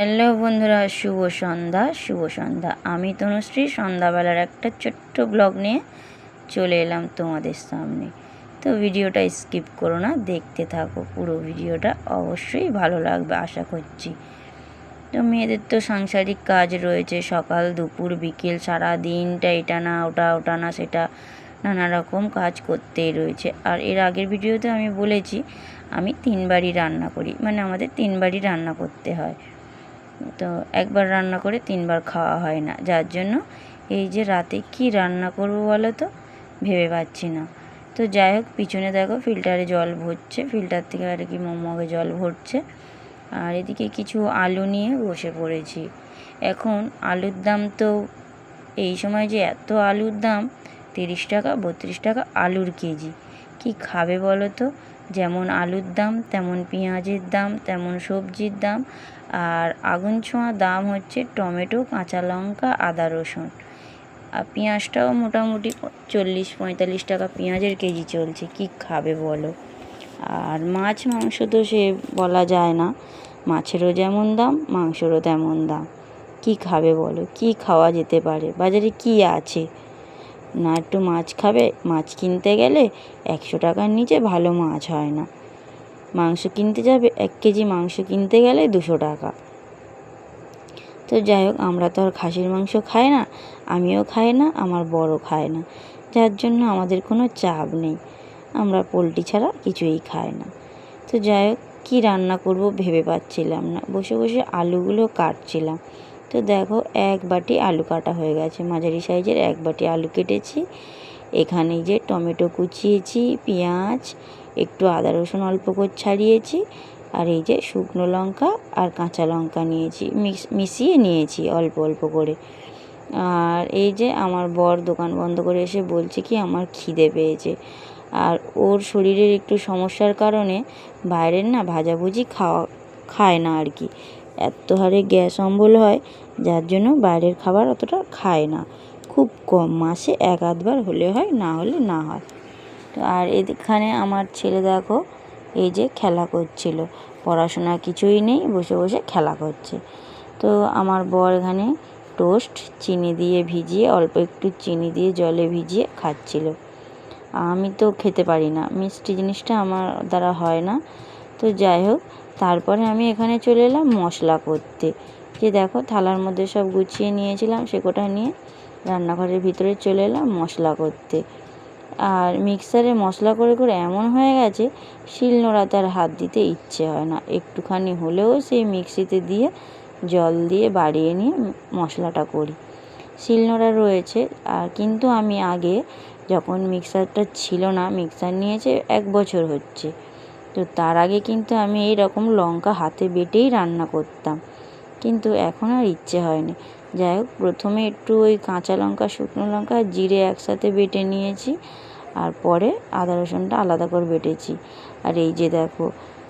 Hello বন্ধুরা, শুভ সন্ধ্যা। আমি তনুশ্রী সন্ধ্যাবেলার একটা ছোট্ট ব্লগ নিয়ে চলে এলাম তোমাদের সামনে। তো ভিডিওটা স্কিপ করো না, দেখতে থাকো পুরো ভিডিওটা, অবশ্যই ভালো লাগবে আশা করছি। তো মেয়েদের তো সাংসারিক কাজ রয়েছে, সকাল দুপুর বিকেল সারা দিনটা এটা না ওটা না সেটা নানা রকম কাজ করতেই রয়েছে। আর এর আগের ভিডিওতে আমি বলেছি আমি 3বারই রান্না করি, মানে আমাদের 3বারই রান্না করতে হয়। তো একবার রান্না করে 3বার খাওয়া হয় না, যার জন্য এই যে রাতে কি রান্না করব বলো তো ভেবে পাচ্ছি না। তো যাই হোক, পিছনে দেখো ফিল্টারে জল ভরছে, ফিল্টার থেকে আর কি মগে জল ভরছে। আর এদিকে কিছু আলু নিয়ে বসে পড়েছি। এখন আলুর দাম তো এই সময় যে এত আলুর দাম, 30 টাকা 32 টাকা আলুর কেজি। কি খাবে বলো তো? যেমন আলুর দাম তেমন পেঁয়াজের দাম, তেমন সবজির দাম, আর আগুন ছোঁয়া দাম হচ্ছে টমেটো, কাঁচা লঙ্কা, আদা রসুন। আর পেঁয়াজটাও মোটামুটি 40-45 টাকা পেঁয়াজের কেজি চলছে। কি খাবে বলো? আর মাছ মাংস তো সে বলা যায় না, মাছেরও যেমন দাম মাংসেরও তেমন দাম। কি খাবে বলো? কি খাওয়া যেতে পারে? বাজারে কি আছে? না একটু মাছ খাবে? মাছ কিনতে গেলে 100 টাকার নিচে ভালো মাছ হয় না। মাংস কিনতে যাবে, 1 কেজি মাংস কিনতে গেলে 200 টাকা। তো যাই হোক, আমরা তো আর খাসির মাংস খাই না, আমিও খাই না, আমার বড় খায় না, যার জন্য আমাদের কোনো চাপ নেই। আমরা পোলট্রি ছাড়া কিছুই খাই না। তো যাই হোক, কী রান্না করব ভেবে পাচ্ছিলাম না, বসে বসে আলুগুলো কাটছিলাম। তো দেখো 1 বাটি আলু কাটা হয়ে গেছে, মাঝারি সাইজের 1 বাটি আলু কেটেছি। এখানে যে টমেটো কুচিয়েছি, পেঁয়াজ, একটু আদা রসুন অল্প করে ছাড়িয়েছি, আর এই যে শুকনো লঙ্কা আর কাঁচা লঙ্কা নিয়েছি, মিশিয়ে নিয়েছি অল্প অল্প করে। আর এই যে আমার বর দোকান বন্ধ করে এসে বলছে কি আমার খিদে পেয়েছে। আর ওর শরীরের একটু সমস্যার কারণে বাইরের না ভাজাভুজি খায় না আর কি। এত হারে গ্যাস অম্বল হয়, যার জন্য বাইরের খাবার অতটা খায় না, খুব কম, মাসে 1-8বার হলে হয়, না হলে না হয়। তো আর এখানে আমার ছেলে দেখো এই যে খেলা করছিল, পড়াশোনা কিছুই নেই, বসে বসে খেলা করছে। তো আমার বর এখানে টোস্ট চিনি দিয়ে ভিজিয়ে, অল্প একটু চিনি দিয়ে জলে ভিজিয়ে খাচ্ছিল। আমি তো খেতে পারি না, মিষ্টি জিনিসটা আমার দ্বারা হয় না। তো যাই হোক, তারপরে আমি এখানে চলে এলাম মশলা করতে। যে দেখো থালার মধ্যে সব গুছিয়ে নিয়েছিলাম, সে কোটা নিয়ে রান্নাঘরের ভিতরে চলে এলাম মশলা করতে। আর মিক্সারে মশলা করে করে এমন হয়ে গেছে, শিলনোড়াতে আর হাত দিতে ইচ্ছে হয় না। একটুখানি হলেও সেই মিক্সিতে দিয়ে জল দিয়ে বাড়িয়ে নিয়ে মশলাটা করি। শিলনোড়া রয়েছে, আর কিন্তু আমি আগে যখন মিক্সারটা ছিল না, মিক্সার নিয়েছে 1 বছর হচ্ছে, তো তার আগে কিন্তু আমি এই রকম লঙ্কা হাতে বেটেই রান্না করতাম, কিন্তু এখন আর ইচ্ছে হয়নি। যাই হোক, প্রথমে একটু ওই কাঁচা লঙ্কা, শুকনো লঙ্কা, জিরে একসাথে বেটে নিয়েছি, আর পরে আদা রসুনটা আলাদা করে বেটেছি। আর এই যে দেখো,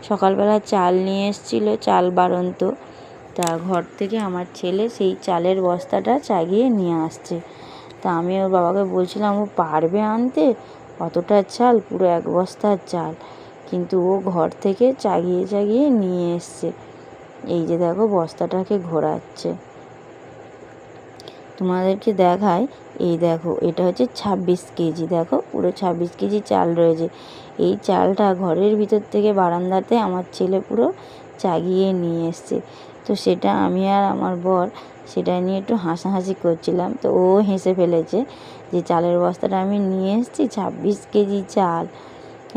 সকালবেলা চাল নিয়ে এসেছিলো, চাল বাড়ন্ত, তা ঘর থেকে আমার ছেলে সেই চালের বস্তাটা চাগিয়ে নিয়ে আসছে। তা আমি ওর বাবাকে বলছিলাম ও পারবে আনতে অতটা চাল, পুরো 1 বস্তার চাল, কিন্তু ও ঘর থেকে চাগিয়ে চাগিয়ে নিয়ে এসছে। এই যে দেখো বস্তাটাকে ঘোরাচ্ছে, তোমাদেরকে দেখায়। এই দেখো, এটা হচ্ছে 26 কেজি, দেখো পুরো 26 কেজি চাল রয়েছে। এই চালটা ঘরের ভিতর থেকে বারান্দাতে আমার ছেলে পুরো চাগিয়ে নিয়ে এসছে। তো সেটা আমি আর আমার বর সেটা নিয়ে একটু হাসাহাসি করছিলাম। তো ও হেসে ফেলেছে যে চালের বস্তাটা আমি নিয়ে এসেছি, 26 কেজি চাল।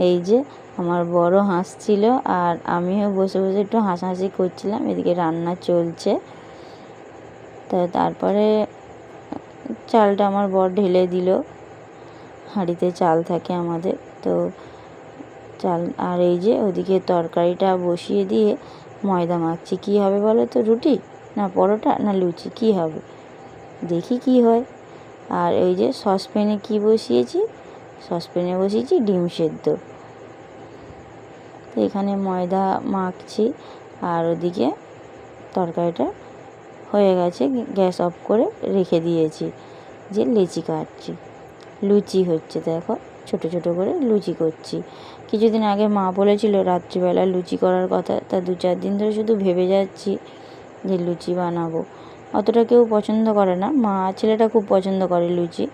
এই যে আমার বড় হাসছিল, আর আমিও বসে বসে একটু হাসাহাসি করছিলাম। এদিকে রান্না চলছে। তারপরে চালটা আমার বর ঢেলে দিল, হাঁড়িতে চাল থাকে আমাদের, তো চাল। আর এই যে ওদিকে তরকারিটা বসিয়ে দিয়ে ময়দা মাখছি। কী হবে বলো তো, রুটি না পরোটা না লুচি, কী হবে দেখি কি হয়। আর এই যে সসপ্যানে কি বসিয়েছি, সসপ্যানে বসিয়েছি ডিম সেদ্ধ। তো এখানে ময়দা মাখছি, আর ওদিকে তরকারিটা হয়ে গেছে, গ্যাস অফ করে রেখে দিয়েছি। যে লেচি কাটছি, লুচি হচ্ছে, দেখো ছোট ছোট করে লুচি করছি। কিছুদিন আগে মা বলেছিল রাত্রিবেলা লুচি করার কথা, তা 2-4 দিন ধরে শুধু ভেবে যাচ্ছি যে লুচি বানাবো। অতটা কেউ পছন্দ করে না, মা ছেলেটা খুব পছন্দ করে লুচি।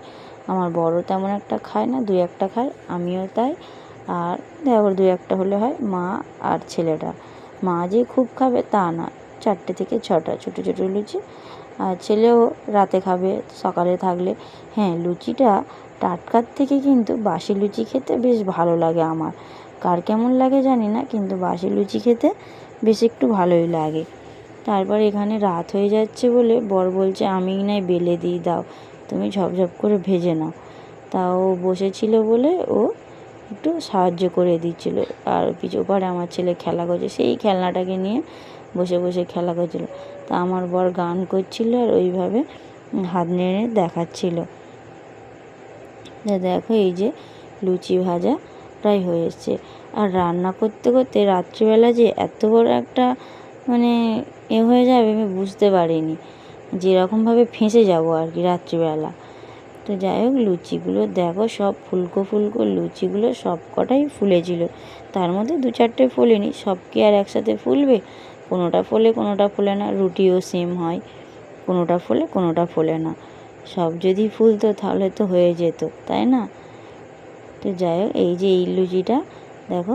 আমার বড় তেমন একটা খায় না, 2-1টা খায়, আমিও তাই। আর দেওর 2-1টা হলে হয়, মা আর ছেলেটা। মা যে খুব খাবে তা না, 4টে থেকে 6টা ছোটো ছোটো লুচি। আর ছেলেও রাতে খাবে, সকালে থাকলে। হ্যাঁ, লুচিটা টাটকার থেকে কিন্তু বাসি লুচি খেতে বেশ ভালো লাগে আমার। কার কেমন লাগে জানি না, কিন্তু বাসি লুচি খেতে বেশ একটু ভালোই লাগে। তারপর এখানে রাত হয়ে যাচ্ছে বলে বর বলছে আমিই নয় বেলে দিই, দাও তুমি ঝপঝপ করে ভেজে নাও। তাও বসেছিল বলে ও একটু সাহায্য করে দিচ্ছিল। আর পিছু পরে আমার ছেলে খেলা করছে, সেই খেলনাটাকে নিয়ে বসে বসে খেলা করছিল। তা আমার বর গান করছিল আর ওইভাবে হাত নেড়ে দেখাচ্ছিল। দেখো এই যে লুচি ভাজা প্রায় হয়ে এসছে। আর রান্না করতে করতে রাত্রিবেলা যে এত বড় একটা মানে হয়ে যাবে আমি বুঝতে পারিনি, যেরকমভাবে ফেঁসে যাব আর কি রাত্রিবেলা। তো যাই হোক, লুচিগুলো দেখো সব ফুলকো ফুলকো লুচিগুলো সব কটাই ফুলেছিল। তার মধ্যে 2-4টে ফোলেনি, সব কি আর একসাথে ফুলবে? কোনোটা ফোলে কোনোটা ফোলে না। রুটিও সেম হয়, কোনোটা ফোলে কোনোটা ফোলে না। সব যদি ফুলতো তাহলে তো হয়ে যেত, তাই না? তো যাই হোক, এই যে এই লুচিটা দেখো,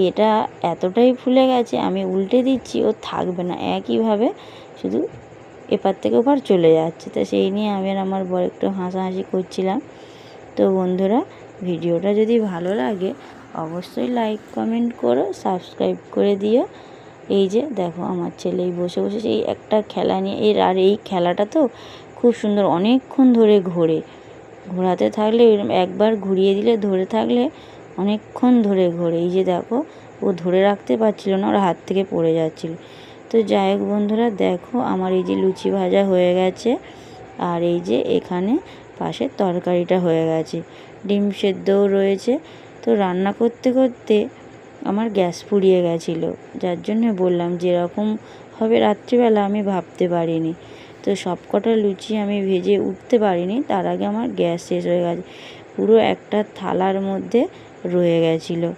এটা এতটাই ফুলে গেছে, আমি উল্টে দিচ্ছি ও থাকবে না, একইভাবে শুধু এপার থেকে ওপার চলে যাচ্ছে। তো সেই নিয়ে আমি আর আমার বর একটু হাসাহাসি করছিলাম। তো বন্ধুরা, ভিডিওটা যদি ভালো লাগে অবশ্যই লাইক কমেন্ট করো, সাবস্ক্রাইব করে দিও। এই যে দেখো আমার ছেলেই বসে বসে সেই একটা খেলা নিয়ে আর এই খেলাটা তো খুব সুন্দর, অনেকক্ষণ ধরে ঘোরাতে থাকলে একবার ঘুরিয়ে দিলে ধরে থাকলে অনেকক্ষণ ধরে ঘোরে। এই যে দেখো, ও ধরে রাখতে পারছিল না, ওর হাত থেকে পড়ে যাচ্ছিল। তো যাই হোক বন্ধুরা, দেখো আমার এই যে লুচি ভাজা হয়ে গেছে। আর এই যে এখানে পাশে তরকারিটা হয়ে গেছে, ডিম সেদ্ধও রয়েছে। তো রান্না করতে করতে আমার গ্যাস ফুরিয়ে গেছিলো, যার জন্য বললাম যেরকম হবে রাত্রিবেলা আমি ভাবতে পারিনি। তো সব কটা লুচি আমি ভেজে উঠতে পারিনি, তার আগে আমার গ্যাস শেষ হয়ে গেছে, পুরো একটা থালার মধ্যে রয়ে গেছিলো।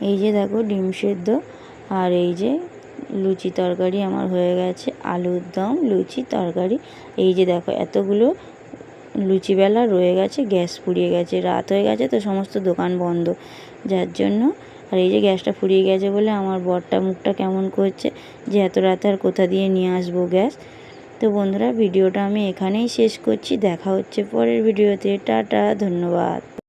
এই যে দেখো ডিম সেদ্ধ আর এই যে লুচি তরকারি আমার হয়ে গেছে, আলুর দম লুচি তরকারি। এই যে দেখো এতগুলো লুচিবেলা রয়ে গেছে, গ্যাস ফুরিয়ে গেছে, রাত হয়ে গেছে তো সমস্ত দোকান বন্ধ, যার জন্য। আর এই যে গ্যাসটা ফুরিয়ে গেছে বলে আমার বরটা মুখটা কেমন করছে যে এত রাতে আর কোথা দিয়ে নিয়ে আসবো গ্যাস। তো বন্ধুরা, ভিডিওটা আমি এখানেই শেষ করছি, দেখা হচ্ছে পরের ভিডিওতে। টাটা, ধন্যবাদ।